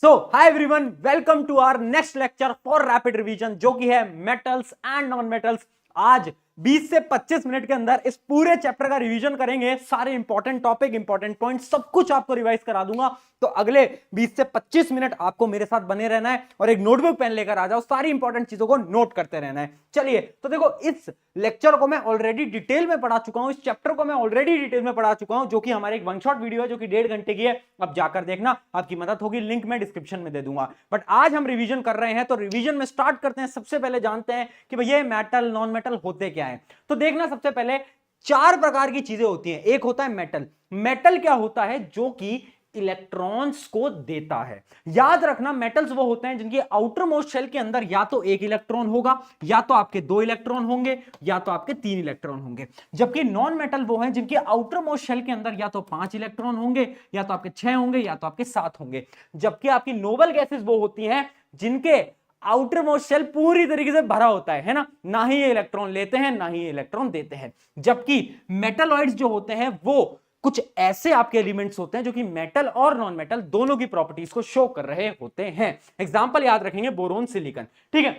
Hi everyone, welcome to our next lecture for rapid revision जो कि है metals and non metals. आज 20 से 25 मिनट के अंदर इस पूरे चैप्टर का रिवीजन करेंगे। सारे इंपॉर्टेंट टॉपिक, इंपॉर्टेंट पॉइंट सब कुछ आपको रिवाइज करा दूंगा। तो अगले 20 से 25 मिनट आपको मेरे साथ बने रहना है और एक नोटबुक पेन लेकर आ जाओ, सारी इंपॉर्टेंट चीजों को नोट करते रहना है। चलिए, तो देखो, इस लेक्चर को मैं ऑलरेडी डिटेल में पढ़ा चुका हूं, इस चैप्टर को मैं ऑलरेडी डिटेल में पढ़ा चुका हूं, जो कि हमारे एक वन शॉट वीडियो है जो कि 1.5 घंटे की है। अब जाकर देखना, आपकी मदद होगी, लिंक मैं डिस्क्रिप्शन में दे दूंगा। बट आज हम रिवीजन कर रहे हैं, तो रिवीजन में स्टार्ट करते हैं। सबसे पहले जानते हैं कि भैया मेटल नॉन मेटल होते क्या है। तो देखना, सबसे पहले 4 प्रकार की चीजें होती हैं। एक होता है मेटल। मेटल क्या होता है? जो कि इलेक्ट्रॉन्स को देता है। याद रखना, मेटल्स वो होते हैं जिनकी आउटर मोस्ट शेल के अंदर या तो 1 इलेक्ट्रॉन होगा, या तो आपके 2 इलेक्ट्रॉन होंगे, या तो आपके 3 इलेक्ट्रॉन होंगे। जबकि नॉन मेटल वो हैं जिनकी आउटर मोस्ट शेल के अंदर या तो 5 इलेक्ट्रॉन होंगे, या तो आपके 6 होंगे, या तो आपके 7 होंगे। जबकि आपकी नोबल गैसेस वो होती हैं जिनके आउटर मोस्ट शेल पूरी तरीके से भरा होता है ना, ना ही ये इलेक्ट्रॉन लेते हैं, ना ही ये इलेक्ट्रॉन देते हैं। जबकि मेटलॉइड्स जो होते हैं वो कुछ ऐसे आपके एलिमेंट्स होते हैं जो कि मेटल और नॉन मेटल दोनों की प्रॉपर्टीज को शो कर रहे होते हैं। एग्जांपल याद रखेंगे, बोरोन, सिलिकॉन। ठीक है,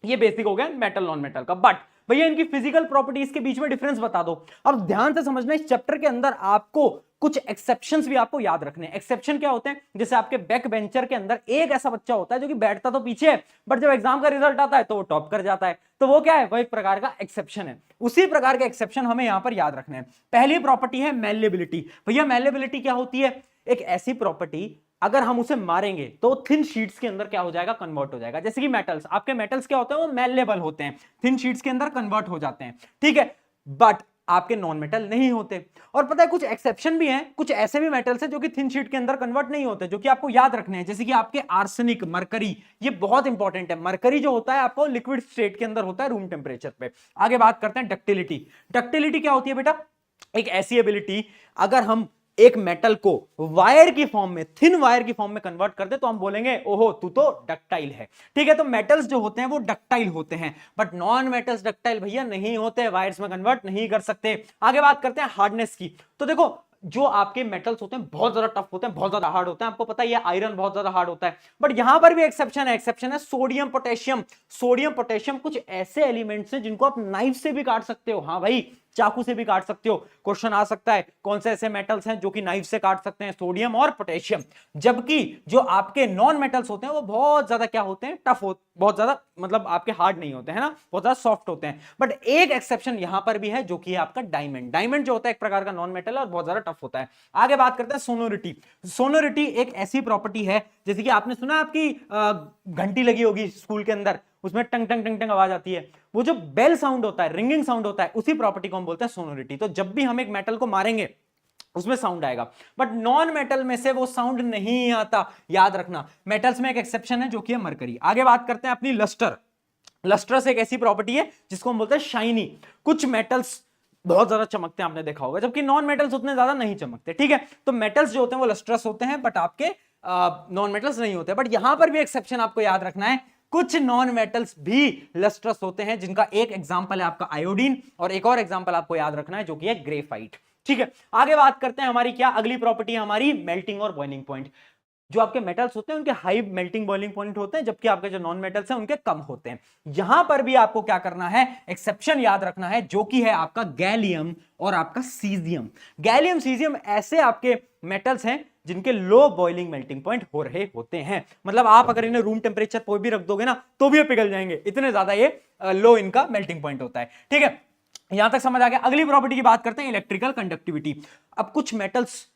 ये बेसिक हो गया मेटल नॉन मेटल का। बट भैया इनकी फिजिकल प्रॉपर्टीज के बीच में डिफरेंस बता दो। अब ध्यान से समझना, इस चैप्टर के अंदर आपको कुछ एक्सेप्शंस भी आपको याद रखने हैं। एक्सेप्शन क्या होते हैं? जैसे आपके बैक बेंचर के अंदर एक ऐसा बच्चा होता है जो कि बैठता तो पीछे है, बट जब एग्जाम का रिजल्ट आता है तो वो टॉप कर जाता है। तो वो क्या है? वो एक प्रकार का एक्सेप्शन है। उसी प्रकार के एक्सेप्शन हमें यहां पर याद रखने हैं। पहली प्रॉपर्टी है मेलेबिलिटी। भैया मेलेबिलिटी क्या होती है? एक ऐसी प्रॉपर्टी, अगर हम उसे मारेंगे तो थिन शीट्स के अंदर क्या हो जाएगा? कन्वर्ट हो जाएगा। जैसे कि मेटल्स, आपके मेटल्स क्या होते हैं? वो मेलेबल होते हैं, थिन शीट्स के अंदर कन्वर्ट हो जाते हैं। ठीक है, बट आपके नॉन मेटल नहीं होते। और पता है, कुछ एक्सेप्शन भी हैं, कुछ ऐसे भी मेटल्स हैं जो कि थिन शीट के अंदर कन्वर्ट नहीं होते, जो कि आपको याद रखने हैं। जैसे कि आपके आर्सेनिक, मरकरी, ये बहुत इंपॉर्टेंट है। मरकरी जो होता है आपको लिक्विड स्टेट के अंदर होता है, रूम टेम्परेचर पे। आगे बात करते हैं डक्टिलिटी। डक्टिलिटी क्या होती है बेटा? एक ऐसी एबिलिटी, अगर हम एक मेटल को वायर की फॉर्म में, थिन वायर की फॉर्म में कन्वर्ट कर दे तो हम बोलेंगे ओहो तू तो डक्टाइल है। ठीक है, तो मेटल्स जो होते हैं वो डक्टाइल होते हैं, बट नॉन मेटल्स डक्टाइल भैया नहीं होते, वायर्स में कन्वर्ट नहीं कर सकते। आगे बात करते हैं हार्डनेस की। तो देखो, जो आपके मेटल्स होते हैं बहुत ज्यादा टफ होते हैं, बहुत ज्यादा हार्ड होते हैं। आपको पता है ये आयरन बहुत ज्यादा हार्ड होता है, बट यहां पर भी एक्सेप्शन है। एक्सेप्शन है सोडियम पोटेशियम। सोडियम पोटेशियम कुछ ऐसे एलिमेंट्स हैं जिनको आप नाइफ से भी काट सकते हो। हाँ भाई, चाकू से भी काट सकते हो। क्वेश्चन आ सकता है कौन से ऐसे मेटल्स हैं जो कि नाइफ से काट सकते हैं? सोडियम और पोटेशियम। जबकि जो आपके नॉन मेटल्स होते हैं वो बहुत ज्यादा क्या होते हैं? टफ होते, बहुत ज्यादा मतलब आपके हार्ड नहीं होते हैं ना, बहुत ज्यादा सॉफ्ट होते हैं। बट एक एक्सेप्शन यहां पर भी है जो कि है आपका डायमंड। डायमंड जो होता है एक प्रकार का नॉन मेटल है और बहुत ज्यादा टफ होता है। आगे बात करते हैं सोनोरिटी। सोनोरिटी एक ऐसी प्रॉपर्टी है, जैसे कि आपने सुना आपकी घंटी लगी होगी स्कूल के अंदर, उसमें टंग टंग टंग टंग आवाज आती है। वो जो बेल साउंड होता है, रिंगिंग साउंड होता है, उसी प्रॉपर्टी को हम बोलते हैं सोनोरिटी। तो जब भी हम एक मेटल को मारेंगे उसमें साउंड आएगा, बट नॉन मेटल में से वो साउंड नहीं आता। याद रखना, मेटल्स में एक एक्सेप्शन है जो कि है मरकरी। आगे बात करते हैं अपनी लस्टर। लस्ट्रस एक ऐसी प्रॉपर्टी है जिसको हम बोलते हैं शाइनी। कुछ मेटल्स बहुत ज्यादा चमकते हैं, आपने देखा होगा, जबकि नॉन मेटल्स उतने ज्यादा नहीं चमकते। ठीक है, तो मेटल्स जो होते हैं वो लस्ट्रस होते हैं, बट आपके नॉन मेटल्स नहीं होते। बट यहां पर भी एक्सेप्शन आपको याद रखना है, कुछ नॉन मेटल्स भी लस्ट्रस होते हैं, जिनका एक एग्जांपल है आपका आयोडीन, और एक और एग्जांपल आपको याद रखना है जो कि है ग्रेफाइट। ठीक है, आगे बात करते हैं हमारी क्या अगली प्रॉपर्टी है हमारी मेल्टिंग और बॉइलिंग पॉइंट। जो आपके मेटल्स होते हैं उनके हाई मेल्टिंग बॉइलिंग पॉइंट होते हैं, जबकि आपके जो नॉन मेटल्स हैं उनके कम होते हैं। यहां पर भी आपको क्या करना है? एक्सेप्शन याद रखना है, जो कि है आपका गैलियम और आपका सीजियम। गैलियम, सीजियम ऐसे आपके मेटल्स हैं जिनके लो बॉइलिंग मेल्टिंग पॉइंट हो रहे होते हैं। मतलब आप अगर इन्हें रूम टेम्परेचर पर भी रख दोगे ना तो भी ये पिघल जाएंगे, इतने ज्यादा ये लो इनका मेल्टिंग पॉइंट होता है। ठीक है, यहां तक समझ आ गया। अगली प्रॉपर्टी की बात करते हैं, इलेक्ट्रिकल कंडक्टिविटी। अब कुछ मेटल्स,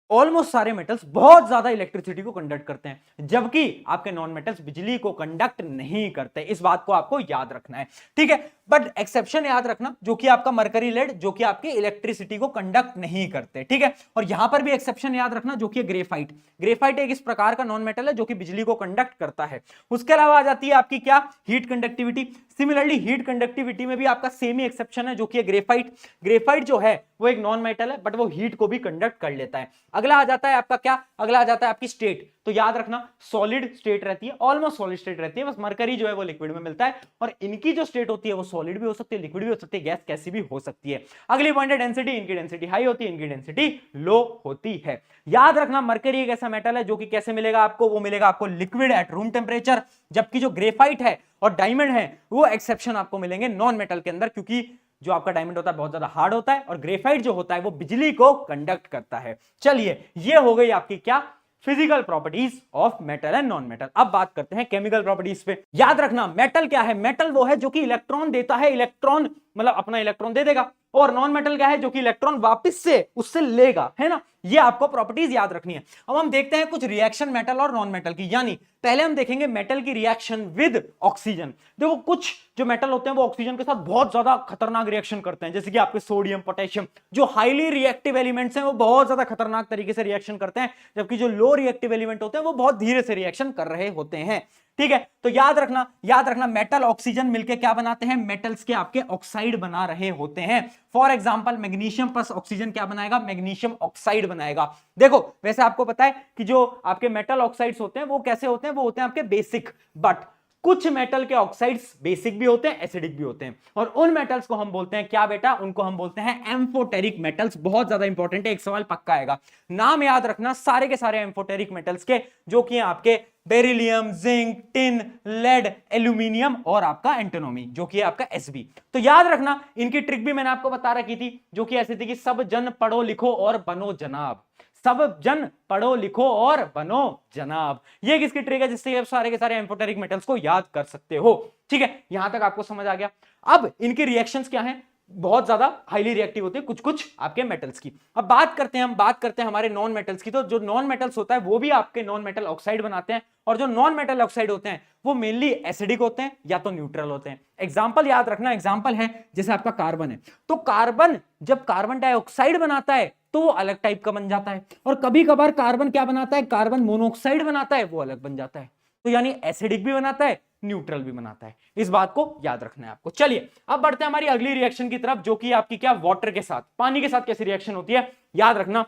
ऑलमोस्ट सारे मेटल्स बहुत ज्यादा इलेक्ट्रिसिटी को कंडक्ट करते हैं, जबकि आपके नॉन मेटल्स बिजली को कंडक्ट नहीं करते। इस बात को आपको याद रखना है। ठीक है, बट एक्सेप्शन याद रखना, जो कि आपका मरकरी लेड, जो कि आपकी इलेक्ट्रिसिटी को कंडक्ट नहीं करते। ठीक है, और यहां पर भी एक्सेप्शन याद रखना, जो कि ग्रेफाइट। ग्रेफाइट एक इस प्रकार का नॉन मेटल है जो कि बिजली को कंडक्ट करता है। उसके अलावा आ जाती है आपकी क्या? Heat conductivity. Similarly heat conductivity में भी आपका सेम ही एक्सेप्शन है, जो कि है ग्रेफाइट। ग्रेफाइट जो है वो एक नॉन मेटल है, बट वो हीट को भी कंडक्ट कर लेता है। अगला आ जाता है आपका क्या, अगला आ जाता है आपकी स्टेट। तो याद रखना सॉलिड स्टेट रहती है, ऑलमोस्ट सॉलिड स्टेट रहती है, बस मरकरी जो है वो लिक्विड में मिलता है, और इनकी जो स्टेट होती है वो सॉलिड भी हो सकती है, लिक्विड भी हो सकती है, गैस कैसी भी हो सकती है। अगली पॉइंट है डेंसिटी, इनकी डेंसिटी हाई होती है, इनकी डेंसिटी लो होती है। याद रखना मरकरी एक ऐसा मेटल है जो कि कैसे मिलेगा आपको, वो मिलेगा आपको लिक्विड एट रूम टेम्परेचर, जबकि जो ग्रेफाइट है और डायमंड है वो एक्सेप्शन आपको मिलेंगे नॉन मेटल के अंदर, क्योंकि जो आपका डायमंड होता है बहुत ज्यादा हार्ड होता है और ग्रेफाइट जो होता है वो बिजली को कंडक्ट करता है। चलिए ये हो गई आपकी क्या, physical properties of metal and non metal. अब बात करते हैं केमिकल प्रॉपर्टीज पे। याद रखना मेटल क्या है, मेटल वो है जो कि इलेक्ट्रॉन देता है, इलेक्ट्रॉन मतलब अपना इलेक्ट्रॉन दे देगा, और नॉन मेटल क्या है जो कि इलेक्ट्रॉन वापस से उससे लेगा, है ना। ये आपको प्रॉपर्टीज याद रखनी है। अब हम देखते हैं कुछ रिएक्शन मेटल और नॉन मेटल की, यानी पहले हम देखेंगे मेटल की रिएक्शन विद ऑक्सीजन। देखो कुछ जो मेटल होते हैं वो ऑक्सीजन के साथ बहुत ज्यादा खतरनाक रिएक्शन करते हैं, जैसे कि आपके सोडियम, पोटेशियम, जो हाईली रिएक्टिव एलिमेंट्स हैं वो बहुत ज्यादा खतरनाक तरीके से रिएक्शन करते हैं, जबकि जो लो रिएक्टिव एलिमेंट होते हैं वो बहुत धीरे से रिएक्शन कर रहे होते हैं। ठीक है, तो याद रखना मेटल ऑक्सीजन मिलके क्या बनाते हैं, मेटल्स के आपके ऑक्साइड बना रहे होते हैं। For example magnesium plus oxygen क्या बनाएगा, मैग्नीशियम ऑक्साइड बनाएगा। देखो वैसे आपको पता है कि जो आपके मेटल ऑक्साइड्स होते हैं वो कैसे होते हैं, वो होते हैं आपके बेसिक, बट कुछ मेटल के ऑक्साइड्स बेसिक भी होते हैं, एसिडिक भी होते हैं, और उन मेटल्स को हम बोलते हैं क्या बेटा, उनको हम बोलते हैं एम्फोटेरिक मेटल्स। बहुत ज्यादा इंपॉर्टेंट है, एक सवाल पक्का आएगा, नाम याद रखना सारे के सारे एम्फोटेरिक मेटल्स के, जो कि आपके beryllium, zinc, tin, lead, aluminium और आपका एंटिनोमी जो कि आपका Sb। तो याद रखना इनकी ट्रिक भी मैंने आपको बता रखी थी, जो कि ऐसी थी कि सब जन पढ़ो लिखो और बनो जनाब, सब जन पढ़ो लिखो और बनो जनाब। ये किसकी ट्रिक है, जिससे आप सारे के सारे एम्फोटेरिक मेटल्स को याद कर सकते हो। ठीक है, यहां तक आपको समझ आ गया। अब इनकी रिएक्शंस क्या हैं, बहुत ज्यादा हाईली रिएक्टिव होते हैं कुछ कुछ आपके मेटल्स की। अब बात करते हैं हमारे नॉन मेटल्स की। तो जो नॉन मेटल्स होता है वो भी आपके नॉन मेटल ऑक्साइड बनाते हैं, और जो नॉन मेटल ऑक्साइड होते हैं वो मेनली एसिडिक होते हैं या तो न्यूट्रल होते हैं। एग्जांपल याद रखना, एग्जांपल है जैसे आपका कार्बन है, तो कार्बन जब कार्बन डाइऑक्साइड बनाता है तो वो अलग टाइप का बन जाता है, और कभी कभार कार्बन क्या बनाता है, कार्बन मोनोऑक्साइड बनाता है, वो अलग बन जाता है। तो यानी एसिडिक भी बनाता है, न्यूट्रल भी बनाता है, इस बात को याद रखना है आपको। चलिए अब बढ़ते हैं हमारी अगली रिएक्शन की तरफ, जो कि आपकी क्या, वाटर के साथ, पानी के साथ कैसी रिएक्शन होती है। याद रखना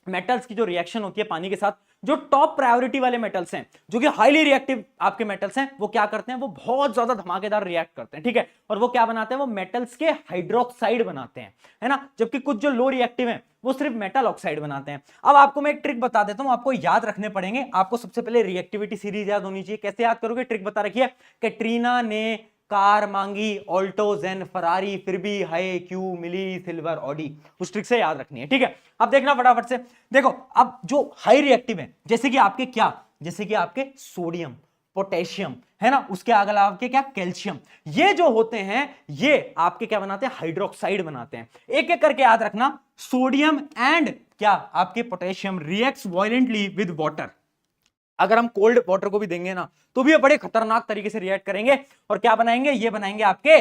मेटल्स की जो रिएक्शन होती है पानी के साथ, जो टॉप प्रायोरिटी वाले मेटल्स हैं, जो कि हाईली रिएक्टिव आपके मेटल्स हैं, वो क्या करते हैं, वो बहुत ज्यादा धमाकेदार रिएक्ट करते हैं। ठीक है, और वो क्या बनाते हैं, वो मेटल्स के हाइड्रोक्साइड बनाते हैं, है ना, जबकि कुछ जो लो रिएक्टिव हैं वो सिर्फ मेटल ऑक्साइड बनाते हैं। अब आपको मैं एक ट्रिक बता देता हूं, आपको याद रखने पड़ेंगे। आपको सबसे पहले रिएक्टिविटी सीरीज याद होनी चाहिए। कैसे याद करोगे, ट्रिक बता रखी है, कैटरीना ने कार मांगी ऑल्टो जेन फरारी, फिर भी है क्यों मिली सिल्वर ऑडी, उस ट्रिक से याद रखनी है। ठीक है, अब देखना फटाफट से, देखो अब जो हाई रिएक्टिव है, जैसे कि आपके क्या, जैसे कि आपके सोडियम, पोटेशियम, है ना, उसके अगला आपके क्या, कैल्शियम, ये जो होते हैं ये आपके क्या बनाते हैं, हाइड्रोक्साइड बनाते हैं। एक एक करके याद रखना, सोडियम एंड क्या आपके potassium reacts violently with water. अगर हम कोल्ड वाटर को भी देंगे ना तो भी ये बड़े खतरनाक तरीके से रिएक्ट करेंगे, और क्या बनाएंगे, ये बनाएंगे आपके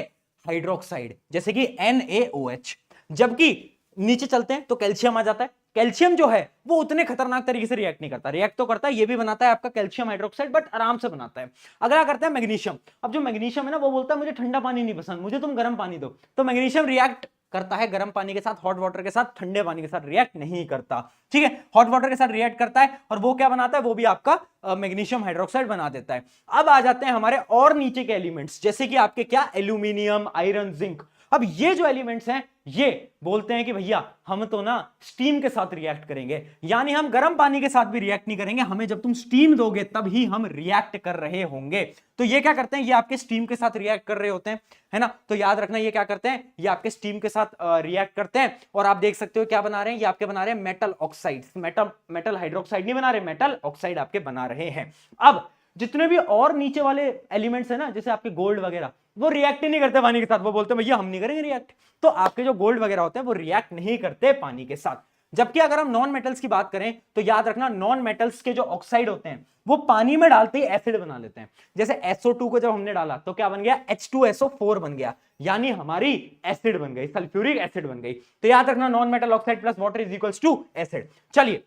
हाइड्रोक्साइड, जैसे कि NaOH। जबकि नीचे चलते हैं तो कैल्शियम आ जाता है, कैल्शियम जो है वो उतने खतरनाक तरीके से रिएक्ट नहीं करता, रिएक्ट तो करता है, ये भी बनाता है आपका कैल्शियम हाइड्रोक्साइड, बट आराम से बनाता है। अगला करते हैं मैग्नीशियम। अब जो मैग्नीशियम है ना वो बोलता है मुझे ठंडा पानी नहीं पसंद, मुझे तुम गर्म पानी दो, तो मैग्नीशियम रिएक्ट करता है गर्म पानी के साथ, हॉट वाटर के साथ, ठंडे पानी के साथ रिएक्ट नहीं करता। ठीक है, हॉट वाटर के साथ रिएक्ट करता है, और वो क्या बनाता है, वो भी आपका मैग्नीशियम हाइड्रोक्साइड बना देता है। अब आ जाते हैं हमारे और नीचे के एलिमेंट्स, जैसे कि आपके क्या, एल्यूमिनियम, आयरन, जिंक। अब ये जो एलिमेंट्स हैं ये बोलते हैं कि भैया हम तो ना स्टीम के साथ रिएक्ट करेंगे, यानी हम गर्म पानी के साथ भी रिएक्ट नहीं करेंगे, हमें जब तुम स्टीम दोगे तब ही हम रिएक्ट कर रहे होंगे। तो ये क्या करते हैं, ये आपके स्टीम के साथ रिएक्ट कर रहे होते हैं, है ना। तो याद रखना ये क्या करते हैं, ये आपके स्टीम के साथ रिएक्ट करते हैं, और आप देख सकते हो क्या बना रहे हैं, ये आपके बना रहे हैं मेटल ऑक्साइड, मेटल हाइड्रोक्साइड नहीं बना रहे, मेटल ऑक्साइड आपके बना रहे हैं। अब जितने भी और नीचे वाले एलिमेंट्स है ना, जैसे आपके गोल्ड वगैरह, वो रिएक्ट ही नहीं करते पानी के साथ, वो बोलते हैं भैया हम नहीं करेंगे रिएक्ट। तो आपके जो गोल्ड वगैरह होते हैं वो रिएक्ट नहीं करते पानी के साथ। जबकि अगर हम नॉन मेटल्स की बात करें तो याद रखना नॉन मेटल्स के जो ऑक्साइड होते हैं वो पानी में डालते ही एसिड बना लेते हैं। जैसे SO2 को जब हमने डाला तो क्या बन गया, H2SO4 बन गया, यानी हमारी एसिड बन गई, सल्फ्यूरिक एसिड बन गई। तो याद रखना non metal oxide plus water is equals to acid. चलिए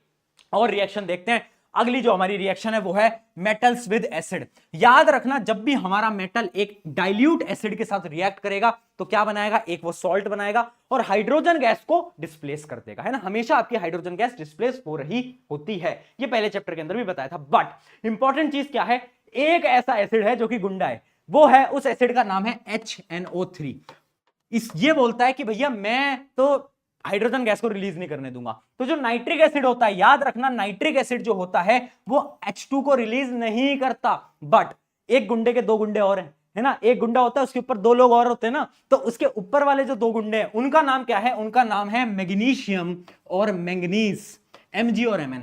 और रिएक्शन देखते हैं। अगली जो हमारी रिएक्शन है वो है मेटल्स विद एसिड। याद रखना जब भी हमारा मेटल एक डाइल्यूट एसिड के साथ रिएक्ट करेगा तो क्या बनाएगा, एक वो सॉल्ट बनाएगा और हाइड्रोजन गैस को डिस्प्लेस कर देगा, है ना। हमेशा आपकी हाइड्रोजन गैस डिस्प्लेस हो रही होती है, ये पहले चैप्टर के अंदर भी बताया था। बट इंपॉर्टेंट चीज क्या है, एक ऐसा एसिड है जो कि गुंडा है, वो है, उस एसिड का नाम है HNO3। ये बोलता है कि भैया मैं तो हाइड्रोजन गैस को रिलीज नहीं करने दूंगा। तो जो नाइट्रिक एसिड होता है, याद रखना नाइट्रिक एसिड जो होता है वो H2 को रिलीज नहीं करता। बट एक गुंडे के दो गुंडे और हैं, है ना, एक गुंडा होता है उसके ऊपर दो लोग और होते हैं ना, तो उसके ऊपर वाले जो दो गुंडे हैं उनका नाम क्या है, उनका नाम है मैग्नीशियम और मैंगनीज, Mg और Mn।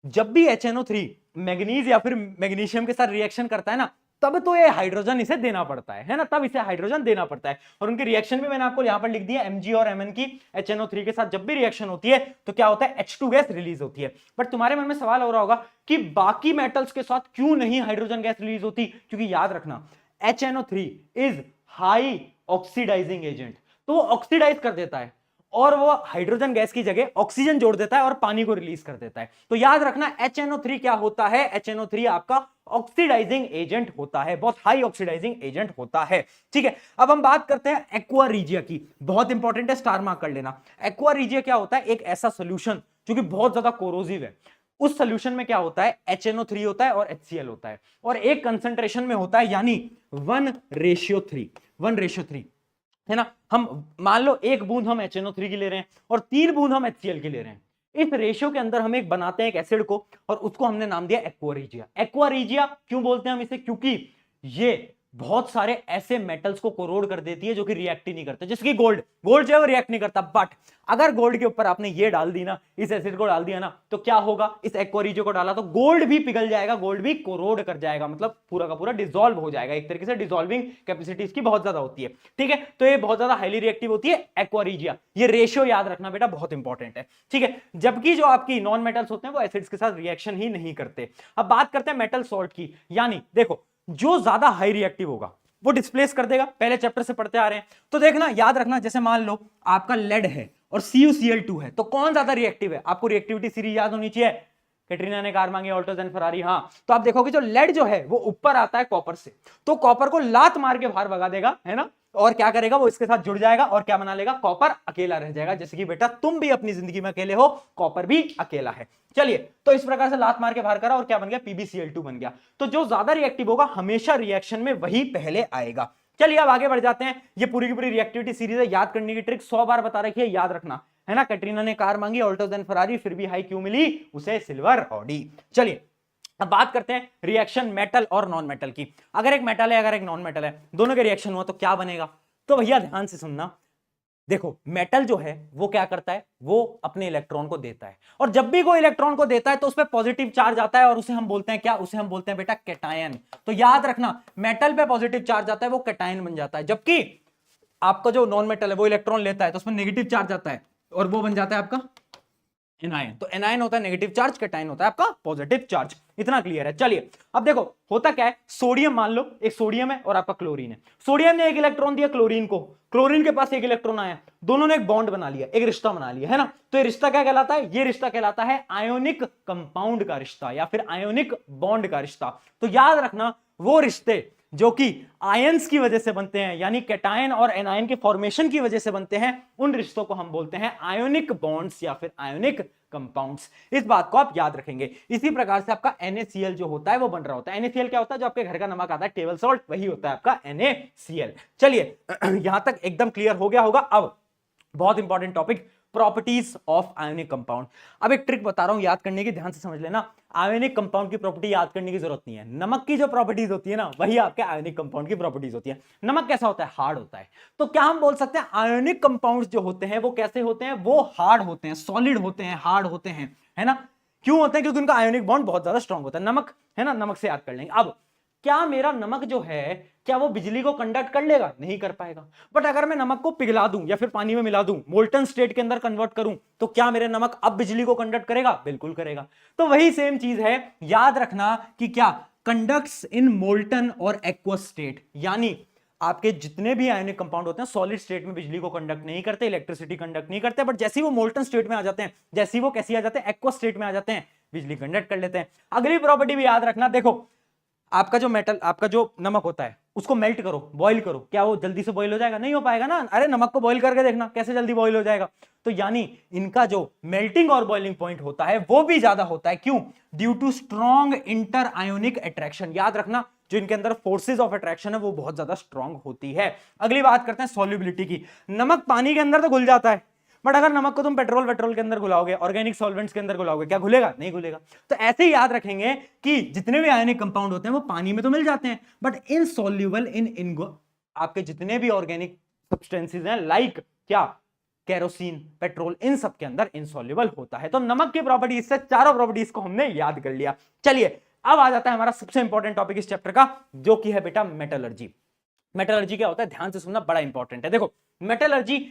जब भी HNO3 मैग्नीज या फिर मैग्नीशियम के साथ रिएक्शन करता है ना, तब तो ये हाइड्रोजन इसे देना पड़ता है ना, तब इसे हाइड्रोजन देना पड़ता है। और उनकी रिएक्शन भी मैंने आपको यहां पर लिख दिया, Mg और Mn की HNO3 के साथ जब भी रिएक्शन होती है तो क्या होता है, H2 गैस रिलीज होती है। बट तुम्हारे मन में सवाल हो रहा होगा कि बाकी मेटल्स के साथ क्यों नहीं हाइड्रोजन गैस रिलीज होती, क्योंकि याद रखना HNO3 is high oxidising agent, तो वो ऑक्सीडाइज कर देता है और वो हाइड्रोजन गैस की जगह ऑक्सीजन जोड़ देता है और पानी को रिलीज कर देता है। तो याद रखना HNO3 क्या होता है, HNO3 आपका ऑक्सीडाइजिंग एजेंट होता है, बहुत हाई ऑक्सीडाइजिंग एजेंट होता है। ठीक है, अब हम बात करते हैं एक्वा रीजिया की, बहुत इंपॉर्टेंट है, स्टार मार्क कर लेना। एक्वा रीजिया क्या होता है, एक ऐसा सोल्यूशन जो कि बहुत ज्यादा कोरोसिव है। उस सोल्यूशन में क्या होता है, HNO3 होता है और HCl होता है, और एक कंसंट्रेशन में होता है, यानी 1:3 है ना। हम मान लो एक बूंद हम HNO3 की ले रहे हैं और 3 बूंद हम HCl की ले रहे हैं। इस रेशियो के अंदर हम एक बनाते हैं एक एसिड को और उसको हमने नाम दिया एक्वा रीजिया। एक्वा रीजिया क्यों बोलते हैं हम इसे, क्योंकि ये बहुत सारे ऐसे मेटल्स को कोरोड कर देती है जो कि रिएक्ट ही नहीं करते, जैसे कि गोल्ड जो है वो रिएक्ट नहीं करता। बट अगर गोल्ड के ऊपर आपने ये डाल दी ना, इस एसिड को डाल दिया ना, तो क्या होगा, इस एक्वा रीजिया को डाला तो गोल्ड भी पिघल जाएगा, गोल्ड भी कोरोड कर जाएगा, मतलब पूरा का पूरा डिसॉल्व हो जाएगा। एक तरीके से डिसॉल्विंग कैपेसिटी इसकी बहुत ज्यादा होती है। ठीक है, तो ये बहुत ज्यादा हाईली रिएक्टिव होती है एक्वा रीजिया। ये रेशियो याद रखना बेटा, बहुत इंपॉर्टेंट है। ठीक है, जबकि जो आपकी नॉन मेटल्स होते हैं वो एसिड्स के साथ रिएक्शन ही नहीं करते। अब बात करते हैं मेटल सॉल्ट की, यानी देखो जो ज्यादा हाई रिएक्टिव होगा वो डिस्प्लेस कर देगा, पहले चैप्टर से पढ़ते आ रहे हैं। तो देखना, याद रखना, जैसे मान लो आपका लेड है और CuCl2 है, तो कौन ज्यादा रिएक्टिव है, आपको रिएक्टिविटी सीरीज याद होनी चाहिए, कैटरीना ने कार मांगी, ऑल्टोज एंड फरारी। हाँ, तो आप देखोगे जो लेड जो है वो ऊपर आता है कॉपर से, तो कॉपर को लात मार के बाहर भगा देगा, है ना, और क्या करेगा, वो इसके साथ जुड़ जाएगा और क्या बना लेगा, कॉपर अकेला रह जाएगा। जैसे कि बेटा तुम भी अपनी जिंदगी में अकेले हो, कॉपर भी अकेला है। चलिए, तो इस प्रकार से लात मार के बाहर करा और क्या बन गया, PbCl2 बन गया। तो जो ज्यादा रिएक्टिव होगा हमेशा रिएक्शन में वही पहले आएगा। चलिए अब आगे बढ़ जाते हैं। ये पूरी की पूरी रिएक्टिविटी सीरीज है, याद करने की ट्रिक 100 बार बता रखी है, याद रखना, है ना। कैटरीना ने कार मांगी, ऑल्टोज एंड फरारी, फिर भी हाई क्यों मिली उसे, सिल्वर ऑडी। चलिए अब बात करते हैं रिएक्शन मेटल और नॉन मेटल की। अगर एक मेटल है, अगर एक नॉन मेटल है, दोनों के रिएक्शन हुआ तो क्या बनेगा। तो भैया ध्यान से सुनना, देखो मेटल जो है वो क्या करता है, वो अपने इलेक्ट्रॉन को देता है, और जब भी कोई इलेक्ट्रॉन को देता है तो उस पर पॉजिटिव चार्ज आता है और उसे हम बोलते हैं क्या, उसे हम बोलते हैं बेटा कैटायन। तो याद रखना, मेटल पे पॉजिटिव चार्ज आता है वो कैटायन बन जाता है, जबकि आपका जो नॉन मेटल है वो इलेक्ट्रॉन लेता है तो उसमें नेगेटिव चार्ज आता है और वो बन जाता है आपका एनायन। तो एनायन होता है नेगेटिव चार्ज, कैटायन होता है आपका पॉजिटिव चार्ज। इतना क्लियर है। चलिए अब देखो होता क्या है, सोडियम मान लो एक सोडियम है और आपका क्लोरीन है। सोडियम ने एक इलेक्ट्रॉन दिया क्लोरीन को, क्लोरीन के पास एक इलेक्ट्रॉन आया, दोनों ने एक बॉन्ड बना लिया, एक रिश्ता बना लिया, है ना। तो ये रिश्ता क्या कहलाता है, ये रिश्ता कहलाता है आयोनिक कंपाउंड का रिश्ता या फिर आयोनिक बॉन्ड का रिश्ता। तो याद रखना, वो रिश्ते जो कि आयंस की वजह से बनते हैं, यानी कैटायन और एनायन के फॉर्मेशन की वजह से बनते हैं, उन रिश्तों को हम बोलते हैं आयोनिक बॉन्ड्स या फिर आयोनिक कंपाउंड्स। इस बात को आप याद रखेंगे। इसी प्रकार से आपका NaCl जो होता है वो बन रहा होता है। NaCl क्या होता है, जो आपके घर का नमक आता है टेबल सॉल्ट, वही होता है आपका NaCl। चलिए यहां तक एकदम क्लियर हो गया होगा। अब बहुत important topic, properties of ionic compound. अब एक ट्रिक बता रहा हूं, याद करने की, ध्यान से समझ लेना। आयोनिक कंपाउंड की प्रॉपर्टी याद करने की जरूरत नहीं है, नमक की जो प्रॉपर्टीज होती है ना वही आपके आयोनिक कंपाउंड की प्रॉपर्टीज होती है। नमक कैसा होता है, हार्ड होता है। तो क्या हम बोल सकते हैं आयोनिक कंपाउंड्स जो होते हैं वो कैसे होते हैं, वो हार्ड होते हैं, सॉलिड होते हैं, हार्ड होते हैं, है ना। क्यों होते हैं, क्योंकि उनका आयोनिक बॉन्ड बहुत ज्यादा स्ट्रॉन्ग होता है। नमक है ना, नमक से याद कर लेंगे। अब क्या मेरा नमक जो है, क्या वो बिजली को कंडक्ट कर लेगा, नहीं कर पाएगा। बट अगर मैं नमक को पिघला दूं या फिर पानी में मिला दूं, मोल्टन स्टेट के अंदर कन्वर्ट करूं, तो क्या मेरे नमक अब बिजली को कंडक्ट करेगा, बिल्कुल करेगा। तो वही सेम चीज है, याद रखना कि क्या कंडक्ट्स इन मोल्टन और एक्वस स्टेट, यानी आपके जितने भी आयोनिक कंपाउंड होते हैं सॉलिड स्टेट में बिजली को कंडक्ट नहीं करते, इलेक्ट्रिसिटी कंडक्ट नहीं करते, बट जैसे ही वो मोल्टन स्टेट में आ जाते हैं, जैसे ही वो कैसी आ जाते हैं, एक्वस स्टेट में आ जाते हैं, बिजली कंडक्ट कर लेते हैं। अगली प्रॉपर्टी भी याद रखना, देखो आपका जो मेटल, आपका जो नमक होता है उसको मेल्ट करो, बॉईल करो, क्या वो जल्दी से बॉईल हो जाएगा? नहीं हो पाएगा ना। अरे नमक को बॉईल करके देखना कैसे जल्दी बॉईल हो जाएगा। तो यानी इनका जो मेल्टिंग और बॉइलिंग पॉइंट होता है वो भी ज्यादा होता है। क्यों? Due to strong inter ionic attraction. याद रखना जो इनके अंदर फोर्सेज ऑफ अट्रैक्शन है वो बहुत ज्यादा स्ट्रॉन्ग होती है। अगली बात करते हैं सॉल्युबिलिटी की। नमक पानी के अंदर तो घुल जाता है, बट अगर नमक को तुम पेट्रोल के अंदर घुलाओगे, ऑर्गेनिक सॉल्वेंट्स के अंदर घुलाओगे, क्या घुलेगा? नहीं घुलेगा। तो ऐसे ही याद रखेंगे कि जितने भी आयनिक कंपाउंड होते हैं वो पानी में तो मिल जाते हैं, बट इनसॉल्युबल इन आपके जितने भी ऑर्गेनिक सब्सटेंसेस हैं, लाइक क्या, केरोसिन, पेट्रोल, इन सब के अंदर इनसॉल्युबल होता है। तो नमक की प्रॉपर्टीज से चारों प्रॉपर्टीज को हमने याद कर लिया। चलिए अब आ जाता है हमारा सबसे इंपॉर्टेंट टॉपिक इस चैप्टर का, जो कि है बेटा मेटलर्जी। मेटलर्जी क्या होता है? ध्यान से सुनना, बड़ा इंपॉर्टेंट है। देखो मेटलर्जी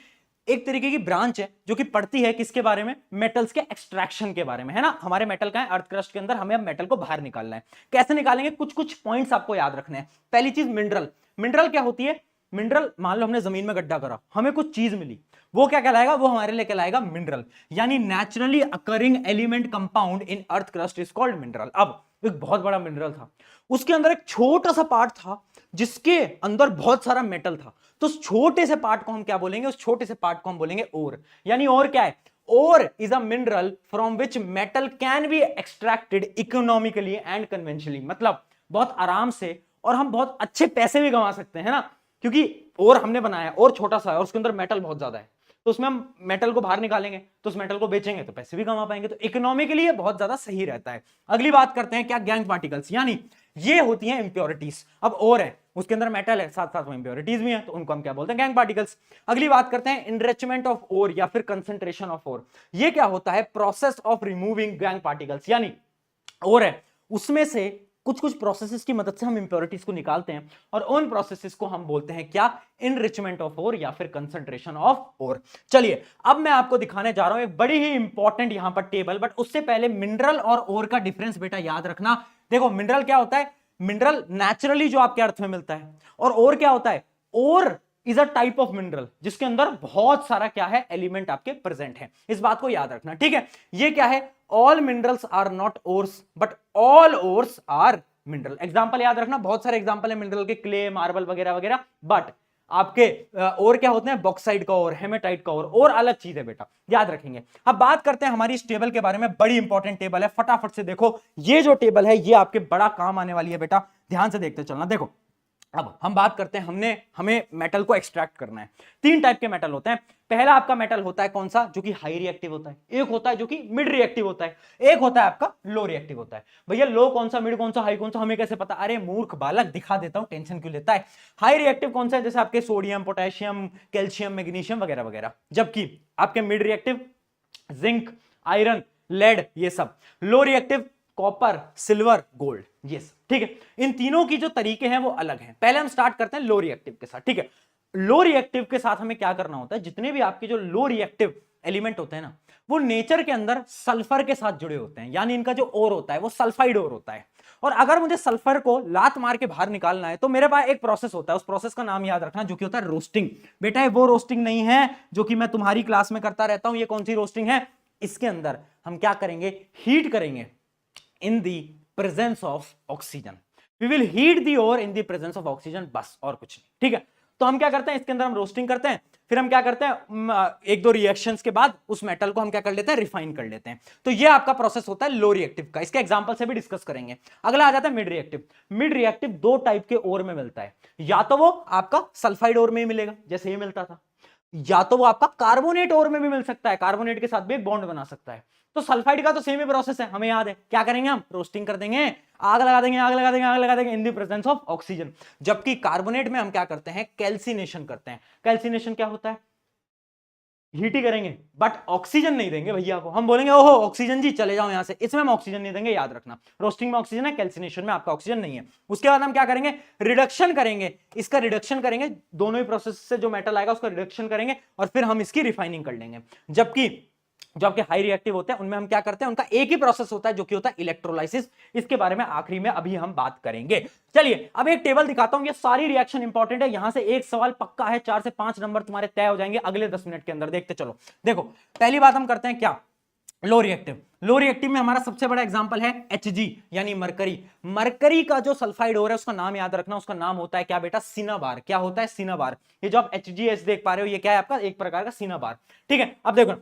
एक तरीके की ब्रांच है जो कि पढ़ती है किसके बारे में? मेटल्स के एक्सट्रैक्शन के बारे में, है ना। हमारे मेटल का है अर्थ क्रस्ट के अंदर, हमें अब मेटल को बाहर निकालना है। कैसे निकालेंगे? कुछ कुछ पॉइंट्स आपको याद रखने हैं। पहली चीज मिनरल। मिनरल क्या होती है? मिनरल, मान लो हमने जमीन में गड्ढा करा, हमें कुछ चीज मिली, वो क्या कहलाएगा? वो हमारे लिए कहलाएगा मिनरल, यानी naturally occurring element compound in earth crust is called mineral. अब एक बहुत बड़ा मिनरल था, उसके अंदर एक छोटा सा पार्ट था जिसके अंदर बहुत सारा मेटल था, तो उस छोटे से पार्ट को हम क्या बोलेंगे? उस छोटे से पार्ट को हम बोलेंगे ओर। यानी ओर क्या है? Ore is a mineral from which metal can be extracted economically and conventionally. मतलब बहुत आराम से और हम बहुत अच्छे पैसे भी कमा सकते हैं ना, क्योंकि ओर हमने बनाया और छोटा सा है और उसके अंदर मेटल बहुत ज्यादा है, तो उसमें हम मेटल को बाहर निकालेंगे तो उस मेटल को बेचेंगे तो पैसे भी कमा पाएंगे, तो इकोनॉमिकली ये बहुत ज्यादा सही रहता है। अगली बात करते हैं क्या? गैंग पार्टिकल्स, यानी ये होती हैं इंप्योरिटीज। अब और है, उसके अंदर मेटल है, साथ साथ में इंप्योरिटीज भी हैं, तो उनको हम क्या बोलते हैं? Gang particles. अगली बात करते हैं इनरिचमेंट ऑफ ओर या फिर कंसंट्रेशन ऑफ ओर। ये क्या होता है? Process of removing gang particles, यानी और है उसमें से कुछ कुछ प्रोसेसेस की मदद से हम इंप्योरिटीज को निकालते हैं और उन प्रोसेसेस को हम बोलते हैं क्या? इनरिचमेंट ऑफ ओर या फिर कंसंट्रेशन ऑफ ओर। चलिए अब मैं आपको दिखाने जा रहा हूं एक बड़ी ही इंपॉर्टेंट यहां पर टेबल, बट उससे पहले मिनरल और ओर का डिफरेंस बेटा याद रखना। देखो मिनरल क्या होता है? मिनरल नेचुरली जो आपके अर्थ में मिलता है, और ओर क्या होता है? Ore is a type of mineral जिसके अंदर बहुत सारा क्या है? एलिमेंट आपके प्रेजेंट है। इस बात को याद रखना, ठीक है। ये क्या है? All minerals are not ores but all ores are mineral. Example याद रखना, बहुत सारे एग्जांपल है मिनरल के, क्ले, मार्बल वगैरह वगैरह, बट आपके और क्या होते हैं? बॉक्साइड का और, हेमेटाइट का और अलग चीज है बेटा, याद रखेंगे। अब बात करते हैं हमारी इस टेबल के बारे में, बड़ी इंपॉर्टेंट टेबल है, फटाफट से देखो। ये जो टेबल है ये आपके बड़ा काम आने वाली है बेटा, ध्यान से देखते चलना। देखो अब हम बात करते हैं, हमें मेटल को एक्सट्रैक्ट करना है। तीन टाइप के मेटल होते हैं। पहला आपका मेटल होता है कौन सा? जो कि हाई रिएक्टिव होता है। एक होता है जो कि मिड रिएक्टिव होता है, एक होता है आपका लो रिएक्टिव होता है। भैया लो कौन सा, मिड कौन सा, हाई कौन सा, हमें कैसे पता? अरे मूर्ख बालक, दिखा देता हूं, टेंशन क्यों लेता है। हाई रिएक्टिव कौन सा है? जैसे आपके सोडियम, पोटेशियम, कैल्शियम, मैग्नीशियम वगैरह वगैरह। जबकि आपके mid reactive zinc, iron, lead, ये सब। Low reactive copper, silver, gold, ये सब, ठीक है। इन तीनों की जो तरीके हैं वो अलग हैं। पहले हम स्टार्ट करते हैं लो रिएक्टिव के साथ, ठीक है। लो रिएक्टिव के साथ हमें क्या करना होता है? जितने भी आपके जो लो रिएक्टिव एलिमेंट होते हैं ना, वो नेचर के अंदर सल्फर के साथ जुड़े होते हैं, यानी इनका जो ओर होता है वो सल्फाइड ओर होता है। और अगर मुझे सल्फर को लात मार के बाहर निकालना है तो मेरे पास एक प्रोसेस होता है, उस प्रोसेस का नाम याद रखना, जो कि होता है रोस्टिंग। बेटा ये वो रोस्टिंग नहीं है जो कि मैं तुम्हारी क्लास में करता रहता हूं। ये कौन सी रोस्टिंग है? इसके अंदर हम क्या करेंगे? हीट करेंगे in the presence of oxygen. We will heat the ore in the presence of oxygen, बस और कुछ नहीं, ठीक है। तो हम क्या करते हैं? इसके अंदर हम रोस्टिंग करते हैं, फिर हम क्या करते हैं? एक दो रिएक्शंस के बाद उस मेटल को हम क्या कर लेते हैं? रिफाइन कर लेते हैं। तो ये आपका प्रोसेस होता है लो रिएक्टिव का। इसके एग्जांपल से भी डिस्कस करेंगे। अगला आ जाता है मिड रिएक्टिव। मिड रिएक्टिव दो टाइप के ओर में मिलता है, या तो वो आपका सल्फाइड ओर में ही मिलेगा जैसे ये मिलता था, या तो वो आपका कार्बोनेट ओर में भी मिल सकता है, कार्बोनेट के साथ भी एक बॉन्ड बना सकता है। तो सल्फाइड का तो सेम ही प्रोसेस है, हमें याद है। क्या करेंगे हम? रोस्टिंग कर देंगे, आग लगा देंगे, आग लगा देंगे, आग लगा देंगे in the presence of oxygen. जबकि कार्बोनेट में हम क्या करते हैं? कैल्सिनेशन करते हैं। कैल्सिनेशन क्या होता है? हीट ही करेंगे बट ऑक्सीजन नहीं देंगे भैया को। हम बोलेंगे ओहो ऑक्सीजन जी चले जाओ यहां से, इसमें हम ऑक्सीजन नहीं देंगे, याद रखना। रोस्टिंग में ऑक्सीजन है, कैल्सिनेशन में आपका ऑक्सीजन नहीं है। उसके बाद हम क्या करेंगे? रिडक्शन करेंगे, इसका रिडक्शन करेंगे, दोनों ही प्रोसेस से जो मेटल आएगा उसका रिडक्शन करेंगे और फिर हम इसकी रिफाइनिंग कर लेंगे। जबकि जो आपके हाई रिएक्टिव होते हैं उनमें हम क्या करते हैं? उनका एक ही प्रोसेस होता है जो कि होता है इलेक्ट्रोलाइसिस। इसके बारे में आखिरी में अभी हम बात करेंगे। चलिए अब एक टेबल दिखाता हूं, ये सारी रिएक्शन इंपॉर्टेंट है, यहां से एक सवाल पक्का है, 4 से 5 नंबर तुम्हारे तय हो जाएंगे अगले 10 मिनट के अंदर। देखते चलो। देखो पहली बात हम करते हैं क्या? लो रिएक्टिव में हमारा सबसे बड़ा एग्जांपल है Hg यानी मरकरी। मरकरी का जो सल्फाइड हो रहा है उसका नाम याद रखना, उसका नाम होता है क्या बेटा, सिनाबार। क्या होता है, सिनाबार। ये जो आप HgS देख पा रहे हो ये क्या है आपका, एक प्रकार का सिनाबार। ठीक है, अब देखो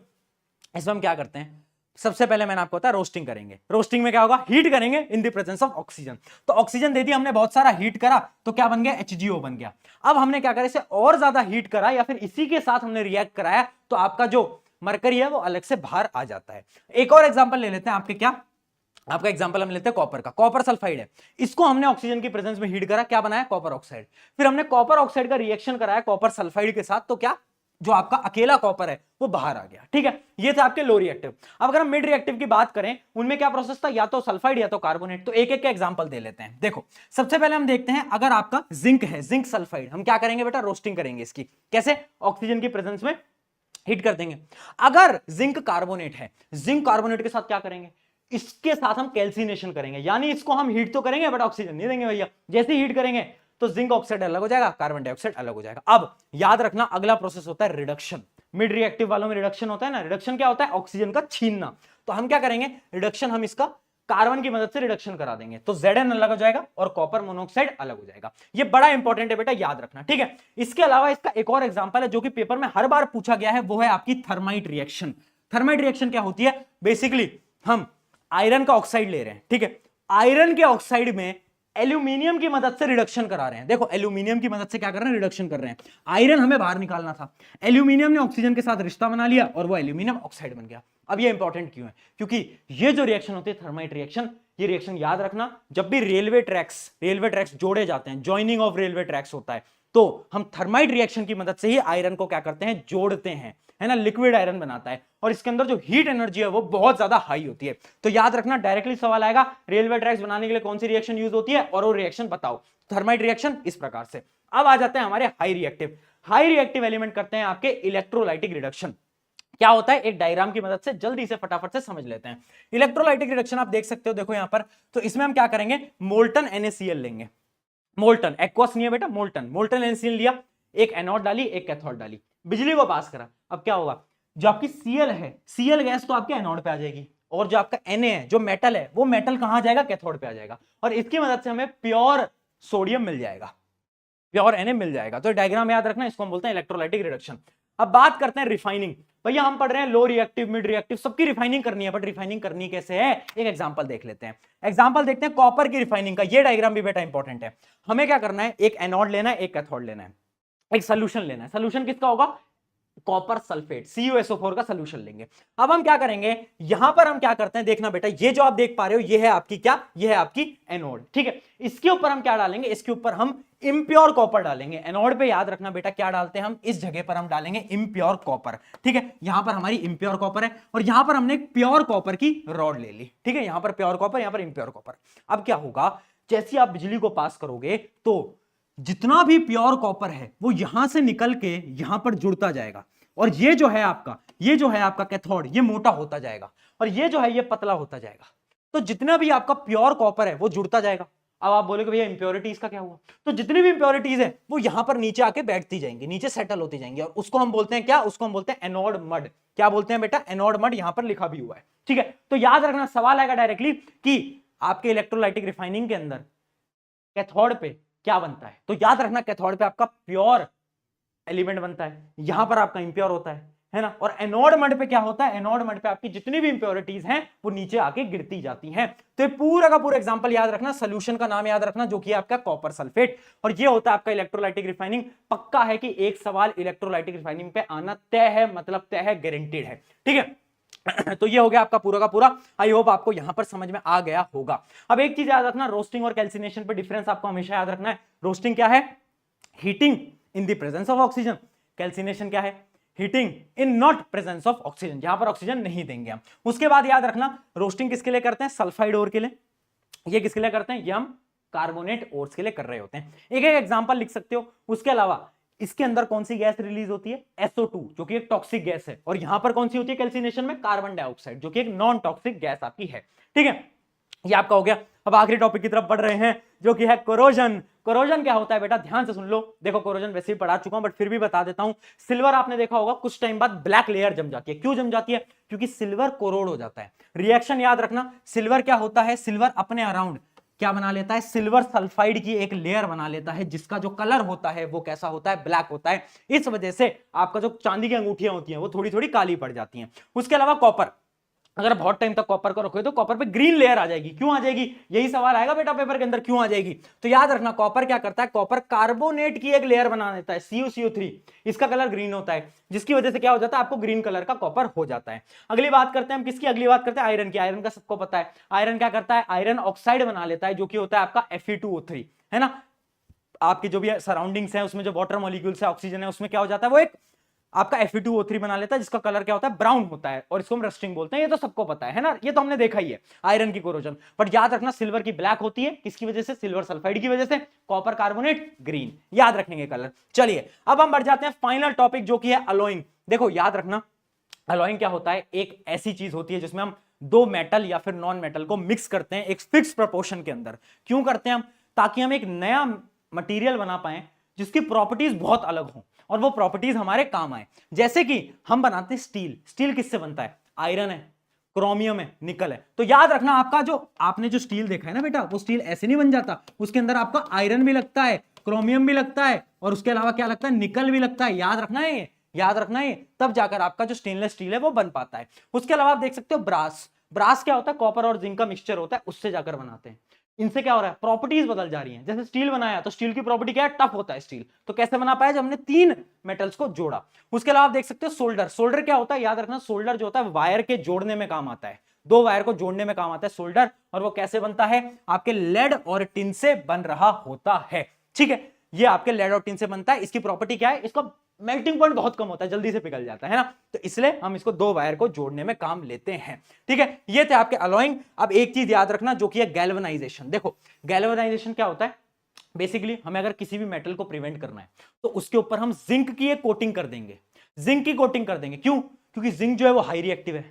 इसमें हम क्या करते हैं, सबसे पहले मैंने आपको बताया रोस्टिंग करेंगे। रोस्टिंग में क्या होगा, हीट करेंगे in the presence of oxygen. तो ऑक्सीजन दे दी हमने, बहुत सारा हीट करा तो क्या बन गया, HgO बन गया। अब हमने क्या करा, इसे और ज्यादा हीट करा या फिर इसी के साथ हमने रिएक्ट कराया तो आपका जो मरकरी है वो अलग से बाहर आ जाता है। एक और एग्जांपल ले लेते हैं आपके, क्या आपका एग्जांपल हम लेते हैं कॉपर का। कॉपर सल्फाइड है, इसको हमने ऑक्सीजन की प्रेजेंस में हीट करा, क्या बनाया, कॉपर ऑक्साइड। फिर हमने कॉपर ऑक्साइड का रिएक्शन कराया कॉपर सल्फाइड के साथ, तो क्या, जो आपका अकेला कॉपर है वो बाहर आ गया। ठीक है, ये थे आपके लो रिएक्टिव। अब अगर हम मिड रिएक्टिव की बात करें, उनमें क्या प्रोसेस था, या तो सल्फाइड या तो कार्बोनेट। तो एक एक का एग्जांपल दे लेते हैं। देखो सबसे पहले हम देखते हैं, अगर आपका जिंक है, जिंक सल्फाइड, हम क्या करेंगे बेटा, रोस्टिंग करेंगे इसकी। कैसे, ऑक्सीजन की प्रेजेंस में हीट कर देंगे। अगर जिंक कार्बोनेट है, जिंक कार्बोनेट के साथ क्या करेंगे, इसके साथ हम कैल्सिनेशन करेंगे, यानी इसको हम हीट तो करेंगे बट ऑक्सीजन नहीं देंगे भैया। जैसे हीट करेंगे तो जिंक ऑक्साइड अलग हो जाएगा, कार्बन डाइऑक्साइड अलग हो जाएगा। अब याद रखना अगला प्रोसेस होता है रिडक्शन। मिड रिएक्टिव वालों में रिडक्शन होता है ना, रिडक्शन क्या होता है, ऑक्सीजन का छीनना। तो हम क्या करेंगे, रिडक्शन हम इसका कार्बन की मदद से रिडक्शन करा देंगे, तो Zn अलग हो जाएगा और कॉपर मोनोऑक्साइड अलग हो जाएगा। ये बड़ा इंपॉर्टेंट है बेटा, याद रखना। ठीक है, इसके अलावा इसका एक और एग्जांपल है जो कि पेपर में हर बार पूछा गया है, वो है आपकी थर्माइट रिएक्शन। थर्माइट रिएक्शन क्या होती है, बेसिकली हम आयरन का ऑक्साइड ले रहे हैं। ठीक है, आयरन के ऑक्साइड में एल्यूमिनियम की मदद से रिडक्शन करा रहे हैं। देखो एल्यूमिनियम की मदद से क्या कर रहे हैं, रिडक्शन कर रहे हैं। आयरन हमें बाहर निकालना था, एल्यूमिनियम ने ऑक्सीजन के साथ रिश्ता बना लिया और वो एल्यूमिनियम ऑक्साइड बन गया। अब ये इंपॉर्टेंट क्यों है, क्योंकि ये जो रिएक्शन होती है थर्माइट रिएक्शन, ये रिएक्शन याद रखना, जब भी रेलवे ट्रैक्स जोड़े जाते हैं, ज्वाइनिंग ऑफ रेलवे ट्रैक्स होता है, तो हम थर्माइट रिएक्शन की मदद से ही आयरन को क्या करते हैं, जोड़ते हैं, है ना, लिक्विड आयरन बनाता है। और इसके अंदर जो हीट एनर्जी है वो बहुत ज्यादा हाई होती है। तो याद रखना, डायरेक्टली सवाल आएगा, रेलवे ट्रैक्स बनाने के लिए कौन सी रिएक्शन यूज होती है, और वो रिएक्शन बताओ। थर्माइट रिएक्शन इस प्रकार से। अब आ जाते हैं हमारे high reactive. High reactive element करते हैं आपके इलेक्ट्रोलाइटिक रिडक्शन। क्या होता है, एक डायग्राम की मदद से जल्दी से फटाफट से समझ लेते हैं। इलेक्ट्रोलाइटिक रिडक्शन आप देख सकते हो, देखो यहां पर। तो इसमें हम क्या करेंगे, मोल्टन NaCl लेंगे। मोल्टन, एक्वस नहीं है बेटा, मोल्टन NaCl लिया, एक एनोड डाली, एक कैथोड डाली, बिजली को पास करा। अब क्या होगा, जो आपकी Cl है, Cl गैस तो आपके एनोड पे आ जाएगी, और जो आपका Na है, जो मेटल है, वो मेटल कहां जाएगा, कैथोड पे आ जाएगा। और इसकी मदद से हमें प्योर सोडियम मिल जाएगा, प्योर Na मिल जाएगा। तो डायग्राम याद रखना, इसको हम बोलते हैं इलेक्ट्रोलाइटिक रिडक्शन। अब बात करते हैं रिफाइनिंग। भैया हम पढ़ रहे हैं लो रिएक्टिव, मिड रिएक्टिव, सबकी रिफाइनिंग करनी है, बट रिफाइनिंग करनी कैसे है, एक एग्जांपल देख लेते हैं। एग्जांपल देखते हैं कॉपर की रिफाइनिंग का। ये डायग्राम भी बेटा इंपॉर्टेंट है। हमें क्या करना है, एक एनोड लेना है, एक कैथोड लेना है, एक सोल्यूशन लेना है। सोल्यूशन किसका होगा, कॉपर सल्फेट, CuSO4 का सोल्यूशन लेंगे। अब हम क्या करेंगे, यहां पर हम क्या करते हैं, देखना बेटा, ये जो आप देख पा रहे हो ये है आपकी क्या, ये है आपकी एनोड। ठीक है, इसके ऊपर हम क्या डालेंगे, इसके ऊपर हम इम्प्योर कॉपर डालेंगे। एनोड पे याद रखना बेटा क्या डालते हैं हम, इस जगह पर हम डालेंगे इम्प्योर कॉपर। ठीक है, यहां पर हमारी इम्प्योर कॉपर है और यहां पर हमने एक प्योर कॉपर की रॉड ले ली। ठीक है, यहां पर प्योर कॉपर, यहां पर इम्प्योर कॉपर। अब क्या होगा, जैसे आप बिजली को पास करोगे तो जितना भी प्योर कॉपर है वो यहां से निकल के यहां पर जुड़ता जाएगा, और ये जो है आपका कैथोड, ये मोटा होता जाएगा, और ये जो है ये पतला होता जाएगा। तो जितना भी आपका प्योर कॉपर है वो जुड़ता जाएगा। अब आप बोलोगे भैया इंप्योरिटीज का क्या हुआ, तो जितनी भी इंप्योरिटीज है वो यहां पर नीचे आके बैठती जाएंगी, नीचे सेटल होती जाएंगी, और उसको हम बोलते हैं क्या, उसको हम बोलते हैं एनोड मड। क्या बोलते हैं बेटा, एनोड मड, यहां पर लिखा भी हुआ है। ठीक है, तो याद रखना, सवाल आएगा डायरेक्टली कि आपके इलेक्ट्रोलाइटिक रिफाइनिंग के अंदर कैथोड पे क्या बनता है, तो याद रखना कैथोड पे आपका प्योर एलिमेंट बनता है, यहां पर आपका इंप्योर होता है ना। और एनोड मड पे क्या होता है, एनोड मड पे आपकी जितनी भी इंप्योरिटीज हैं वो नीचे आके गिरती जाती हैं। तो ये पूरा का पूरा एग्जांपल याद रखना, सोल्यूशन का नाम याद रखना जो कि आपका कॉपर सल्फेट, और ये होता है आपका इलेक्ट्रोलाइटिक रिफाइनिंग। पक्का है कि एक सवाल इलेक्ट्रोलाइटिक रिफाइनिंग पे आना तय है, मतलब तय है, गारंटीड है। ठीक है, तो ये हो गया आपका पूरा का पूरा। आई होप आपको यहां पर समझ में आ गया होगा। अब एक चीज याद रखना, रोस्टिंग और कैल्सिनेशन पे डिफरेंस आपको हमेशा याद रखना है। रोस्टिंग क्या है, heating in the presence of oxygen. Calcination क्या है, heating in not presence of oxygen, जहां पर ऑक्सीजन नहीं देंगे हम। उसके बाद याद रखना, रोस्टिंग किसके लिए करते हैं, सल्फाइड ओर के लिए। ये किसके लिए करते हैं, ये हम कार्बोनेट ओर्स के लिए कर रहे होते हैं। एक एक एग्जांपल लिख सकते हो। उसके अलावा इसके अंदर कौन सी गैस रिलीज होती है, SO2, जो कि एक टॉक्सिक गैस है, और यहां पर कौन सी होती है कैल्सिनेशन में, कार्बन डाइऑक्साइड, जो कि एक नॉन टॉक्सिक गैस आपकी है। ठीक है, ये आपका हो गया। अब आखिरी टॉपिक की तरफ बढ़ रहे हैं जो कि है कोरोजन। कोरोजन क्या होता है बेटा, ध्यान से सुन लो। देखो कोरोजन वैसे ही पढ़ा चुका हूं बट फिर भी बता देता हूं। सिल्वर आपने देखा होगा कुछ टाइम बाद ब्लैक लेयर जम जाती है। क्यों जम जाती है? क्योंकि सिल्वर कोरोड हो जाता है। रिएक्शन याद रखना, सिल्वर क्या होता है, सिल्वर अपने अराउंड क्या बना लेता है, सिल्वर सल्फाइड की एक लेयर बना लेता है जिसका जो कलर होता है वो कैसा होता है, ब्लैक होता है। इस वजह से आपका जो चांदी की अंगूठियां होती हैं वो थोड़ी थोड़ी काली पड़ जाती हैं। उसके अलावा कॉपर, अगर बहुत टाइम तक कॉपर को रखोगे तो कॉपर पे ग्रीन लेयर आ जाएगी। क्यों आ जाएगी, यही सवाल आएगा बेटा पेपर के अंदर, क्यों आ जाएगी? तो याद रखना कॉपर क्या करता है, कॉपर कार्बोनेट की एक लेयर बना देता है CuCO3, इसका कलर ग्रीन होता है, जिसकी वजह से क्या हो जाता है, आपको ग्रीन कलर का कॉपर हो जाता है। अगली बात करते हैं हम किसकी, अगली बात करते हैं आयरन की। आयरन का सबको पता है, आयरन क्या करता है, आयरन ऑक्साइड बना लेता है जो कि होता है आपका Fe2O3, है ना। आपकी जो भी सराउंडिंग्स है उसमें जो वाटर मॉलिक्यूल्स है, ऑक्सीजन है, उसमें क्या हो जाता है, वो एक आपका Fe2O3 बना लेता है जिसका कलर क्या होता है, ब्राउन होता है, और इसको हम रस्टिंग बोलते हैं। ये तो सबको पता है ना, ये तो हमने देखा ही है आयरन की कोरोजन। बट याद रखना सिल्वर की ब्लैक होती है, किसकी वजह से, सिल्वर सल्फाइड की वजह से, कॉपर कार्बोनेट ग्रीन, याद रखेंगे कलर। चलिए अब हम बढ़ जाते हैं फाइनल टॉपिक जो कि है अलॉइंग। देखो याद रखना अलॉइंग क्या होता है, एक ऐसी चीज होती है जिसमें हम दो मेटल या फिर नॉन मेटल को मिक्स करते हैं एक फिक्स प्रोपोर्शन के अंदर। क्यों करते हैं हम, ताकि हम एक नया मटेरियल बना पाए जिसकी प्रॉपर्टीज बहुत अलग हो और वो प्रॉपर्टीज हमारे काम आए। जैसे कि हम बनाते हैं स्टील, स्टील किससे बनता है, आयरन है, क्रोमियम है, निकल है। तो याद रखना आपका जो आपने जो स्टील देखा है ना बेटा, वो स्टील ऐसे नहीं बन जाता, उसके अंदर आपका आयरन भी लगता है, क्रोमियम भी लगता है, और उसके अलावा क्या लगता है, निकल भी लगता है। याद रखना है ये, याद रखना है, तब जाकर आपका जो स्टेनलेस स्टील है वो बन पाता है। उसके अलावा आप देख सकते हो ब्रास, ब्रास क्या होता है, कॉपर और जिंक का मिक्सचर होता है, उससे जाकर बनाते हैं। इनसे क्या हो रहा है, प्रॉपर्टीज बदल जा रही हैं। जैसे स्टील बनाया तो स्टील की प्रॉपर्टी क्या है, टफ होता है स्टील, तो कैसे बना पाया, जब हमने तीन मेटल्स को जोड़ा। उसके अलावा आप देख सकते हो सोल्डर, सोल्डर क्या होता है, याद रखना सोल्डर जो होता है वायर के जोड़ने में काम आता है, दो वायर को जोड़ने में काम आता है सोल्डर, और वो कैसे बनता है, आपके लेड और टिन से बन रहा होता है। ठीक है, ये आपके लेड और टिन से बनता है। इसकी प्रॉपर्टी क्या है, इसका मेल्टिंग पॉइंट बहुत कम होता है, जल्दी से पिघल जाता है ना, तो इसलिए हम इसको दो वायर को जोड़ने में काम लेते हैं। ठीक है, ये थे आपके अलॉइंग। अब एक चीज याद रखना जो कि है गैल्वेनाइजेशन। देखो गैल्वेनाइजेशन क्या होता है, बेसिकली हमें अगर किसी भी मेटल को प्रिवेंट करना है तो उसके ऊपर हम जिंक की एक कोटिंग कर देंगे, जिंक की कोटिंग कर देंगे। क्यों, क्योंकि जिंक जो है वो हाई रिएक्टिव है,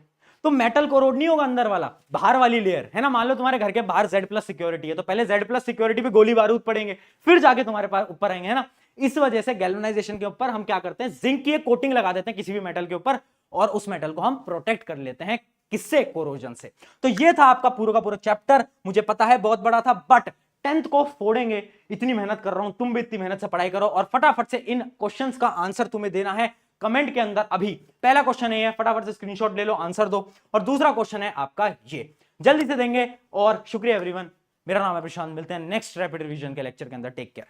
तो मेटल कोरोड नहीं होगा अंदर वाला, बाहर वाली लेयर है ना। मान लो तुम्हारे घर के बाहर Z+ सिक्योरिटी है, तो पहले Z+ सिक्योरिटी पे गोली बारूद पड़ेंगे, फिर जाके तुम्हारे पास ऊपर आएंगे, है ना। इस वजह से गैल्वेनाइजेशन के ऊपर हम क्या करते हैं, जिंक की एक कोटिंग लगा देते हैं किसी भी मेटल के ऊपर, और उस मेटल को हम प्रोटेक्ट कर लेते हैं, किससे, कोरोजन से। तो ये था आपका पूरा का पूरा चैप्टर। मुझे पता है बहुत बड़ा था, बट 10th को फोड़ेंगे, इतनी मेहनत कर रहा हूं, तुम भी इतनी मेहनत से पढ़ाई करो और फटाफट से इन क्वेश्चंस का आंसर तुम्हें देना है कमेंट के अंदर। अभी पहला क्वेश्चन है, फटाफट से स्क्रीनशॉट ले लो, आंसर दो, और दूसरा क्वेश्चन है आपका ये, जल्दी से देंगे। और शुक्रिया एवरीवन, मेरा नाम है प्रशांत, मिलते हैं नेक्स्ट रैपिड रिवीजन के लेक्चर के अंदर, टेक केयर।